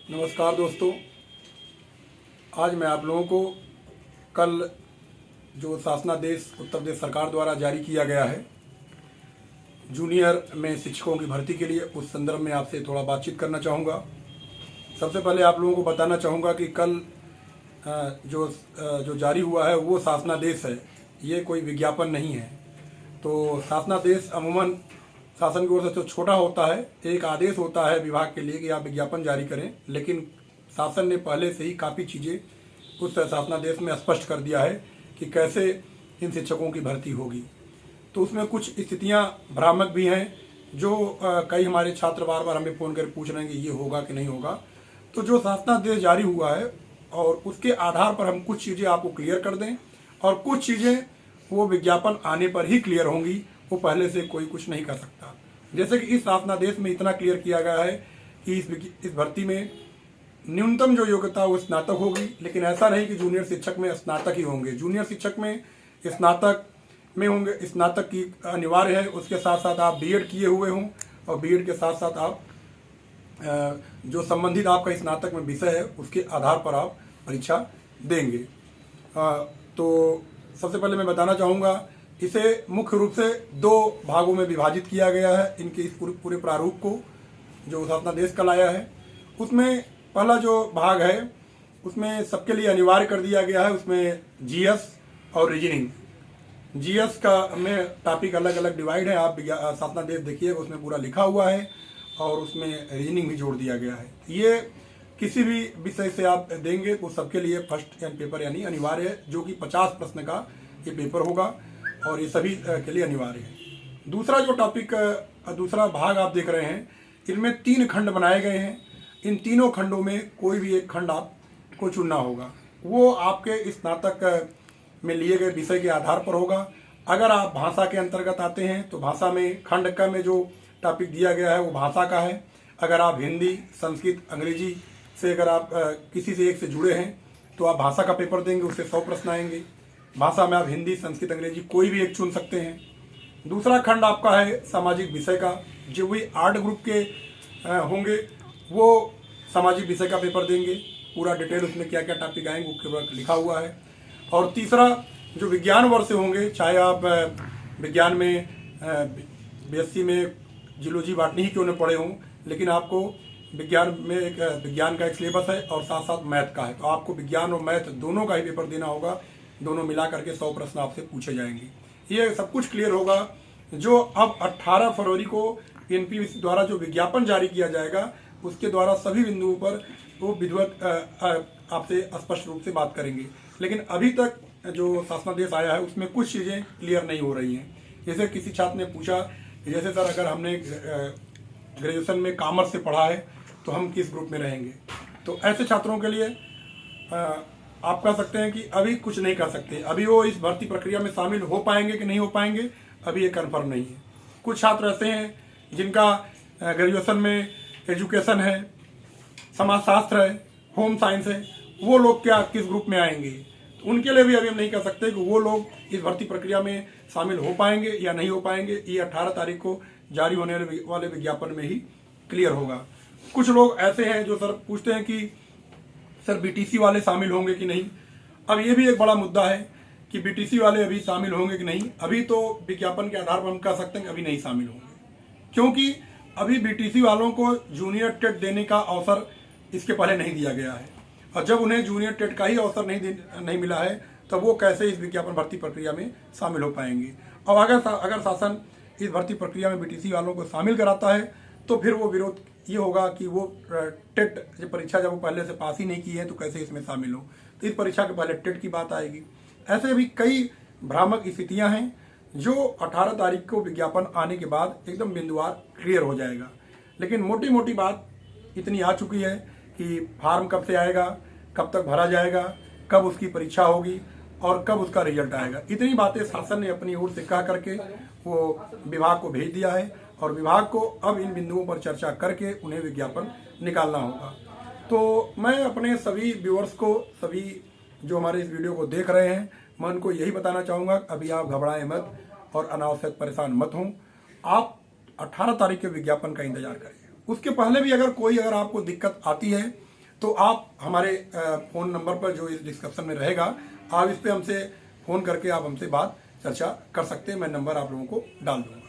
नमस्कार दोस्तों, आज मैं आप लोगों को कल जो शासनादेश उत्तर प्रदेश सरकार द्वारा जारी किया गया है जूनियर में शिक्षकों की भर्ती के लिए, उस संदर्भ में आपसे थोड़ा बातचीत करना चाहूँगा। सबसे पहले आप लोगों को बताना चाहूँगा कि कल जो जारी हुआ है वो शासनादेश है, ये कोई विज्ञापन नहीं है। तो शासनादेश अमूमन शासन की ओर से तो छोटा होता है, एक आदेश होता है विभाग के लिए कि आप विज्ञापन जारी करें, लेकिन शासन ने पहले से ही काफ़ी चीज़ें उस शासनादेश में स्पष्ट कर दिया है कि कैसे इन शिक्षकों की भर्ती होगी। तो उसमें कुछ स्थितियां भ्रामक भी हैं जो कई हमारे छात्र बार बार हमें फ़ोन कर पूछ रहे हैं कि ये होगा कि नहीं होगा। तो जो शासनादेश जारी हुआ है और उसके आधार पर हम कुछ चीज़ें आपको क्लियर कर दें, और कुछ चीज़ें वो विज्ञापन आने पर ही क्लियर होंगी, वो पहले से कोई कुछ नहीं कर सकता। जैसे कि इस शासनादेश में इतना क्लियर किया गया है कि इस भर्ती में न्यूनतम जो योग्यता वो स्नातक होगी, लेकिन ऐसा नहीं कि जूनियर शिक्षक में स्नातक ही होंगे। जूनियर शिक्षक में स्नातक में होंगे, स्नातक की अनिवार्य है। उसके साथ साथ आप बीएड किए हुए हों, और बीएड के साथ साथ आप जो संबंधित आपका स्नातक में विषय है उसके आधार पर आप परीक्षा देंगे। तो सबसे पहले मैं बताना चाहूँगा, इसे मुख्य रूप से दो भागों में विभाजित किया गया है। इनके इस पूरे प्रारूप को जो शासनादेश कल आया है, उसमें पहला जो भाग है उसमें सबके लिए अनिवार्य कर दिया गया है। उसमें जीएस और रीजनिंग, जीएस का में टॉपिक अलग अलग डिवाइड है, आप शासनादेश देखिए उसमें पूरा लिखा हुआ है, और उसमें रीजनिंग भी जोड़ दिया गया है। ये किसी भी विषय से आप देंगे तो सबके लिए फर्स्ट पेपर यानी अनिवार्य है, जो कि 50 प्रश्न का ये पेपर होगा, और ये सभी के लिए अनिवार्य है। दूसरा जो टॉपिक, दूसरा भाग आप देख रहे हैं, इनमें 3 खंड बनाए गए हैं। इन तीनों खंडों में कोई भी एक खंड आपको चुनना होगा, वो आपके स्नातक में लिए गए विषय के आधार पर होगा। अगर आप भाषा के अंतर्गत आते हैं तो भाषा में खंड क में जो टॉपिक दिया गया है वो भाषा का है। अगर आप हिंदी, संस्कृत, अंग्रेजी से अगर आप किसी से एक से जुड़े हैं तो आप भाषा का पेपर देंगे, उससे 100 प्रश्न आएंगे। भाषा में आप हिंदी, संस्कृत, अंग्रेजी कोई भी एक चुन सकते हैं। दूसरा खंड आपका है सामाजिक विषय का, जो भी आर्ट ग्रुप के होंगे वो सामाजिक विषय का पेपर देंगे। पूरा डिटेल उसमें क्या क्या टॉपिक आएंगे वो लिखा हुआ है। और तीसरा जो विज्ञान वर्ग से होंगे, चाहे आप विज्ञान में बीएससी में जियोलॉजी बॉटनी ही क्यों न पढ़े हों, लेकिन आपको विज्ञान में विज्ञान का एक सिलेबस है और साथ साथ मैथ का है, तो आपको विज्ञान और मैथ दोनों का ही पेपर देना होगा। दोनों मिला करके 100 प्रश्न आपसे पूछे जाएंगे। ये सब कुछ क्लियर होगा। जो अब 18 फरवरी को एनपीएससी द्वारा जो विज्ञापन जारी किया जाएगा, उसके द्वारा सभी बिंदुओं पर वो विधिवत आपसे स्पष्ट रूप से बात करेंगे। लेकिन अभी तक जो शासनादेश आया है उसमें कुछ चीज़ें क्लियर नहीं हो रही हैं। जैसे किसी छात्र ने पूछा, जैसे सर अगर हमने ग्रेजुएशन में कॉमर्स से पढ़ा है तो हम किस ग्रुप में रहेंगे। तो ऐसे छात्रों के लिए आप कह सकते हैं कि अभी कुछ नहीं कर सकते। अभी वो इस भर्ती प्रक्रिया में शामिल हो पाएंगे कि नहीं हो पाएंगे, अभी ये कन्फर्म नहीं है। कुछ छात्र ऐसे हैं जिनका ग्रेजुएशन में एजुकेशन है, समाजशास्त्र है, होम साइंस है, वो लोग क्या किस ग्रुप में आएंगे, तो उनके लिए भी अभी हम नहीं कह सकते कि वो लोग इस भर्ती प्रक्रिया में शामिल हो पाएंगे या नहीं हो पाएंगे। ये 18 तारीख को जारी होने वाले विज्ञापन में ही क्लियर होगा। कुछ लोग ऐसे हैं जो सर पूछते हैं कि सर बीटीसी वाले शामिल होंगे कि नहीं। अब ये भी एक बड़ा मुद्दा है कि बीटीसी वाले अभी शामिल होंगे कि नहीं। अभी तो विज्ञापन के आधार पर हम कह सकते हैं कि अभी नहीं शामिल होंगे, क्योंकि अभी बीटीसी वालों को जूनियर टेट देने का अवसर इसके पहले नहीं दिया गया है, और जब उन्हें जूनियर टेट का ही अवसर नहीं मिला है तब वो कैसे इस विज्ञापन भर्ती प्रक्रिया में शामिल हो पाएंगे। और अगर शासन इस भर्ती प्रक्रिया में बीटीसी वालों को शामिल कराता है तो फिर वो विरोध ये होगा कि वो टेट परीक्षा जब वो पहले से पास ही नहीं की है तो कैसे इसमें शामिल हो। तो इस परीक्षा के पहले टेट की बात आएगी। ऐसे भी कई भ्रामक स्थितियां हैं जो 18 तारीख को विज्ञापन आने के बाद एकदम बिंदुवार क्लियर हो जाएगा। लेकिन मोटी मोटी बात इतनी आ चुकी है कि फार्म कब से आएगा, कब तक भरा जाएगा, कब उसकी परीक्षा होगी और कब उसका रिजल्ट आएगा, इतनी बातें शासन ने अपनी ओर से कह करके वो विभाग को भेज दिया है, और विभाग को अब इन बिंदुओं पर चर्चा करके उन्हें विज्ञापन निकालना होगा। तो मैं अपने सभी व्यूअर्स को, सभी जो हमारे इस वीडियो को देख रहे हैं, मैं उनको यही बताना चाहूँगा, अभी आप घबराएं मत और अनावश्यक परेशान मत हों। आप 18 तारीख के विज्ञापन का इंतजार करें। उसके पहले भी अगर आपको दिक्कत आती है तो आप हमारे फ़ोन नंबर पर जो इस डिस्क्रिप्शन में रहेगा, आप इस पर हमसे फ़ोन करके आप हमसे बात चर्चा कर सकते हैं। मैं नंबर आप लोगों को डाल दूंगा।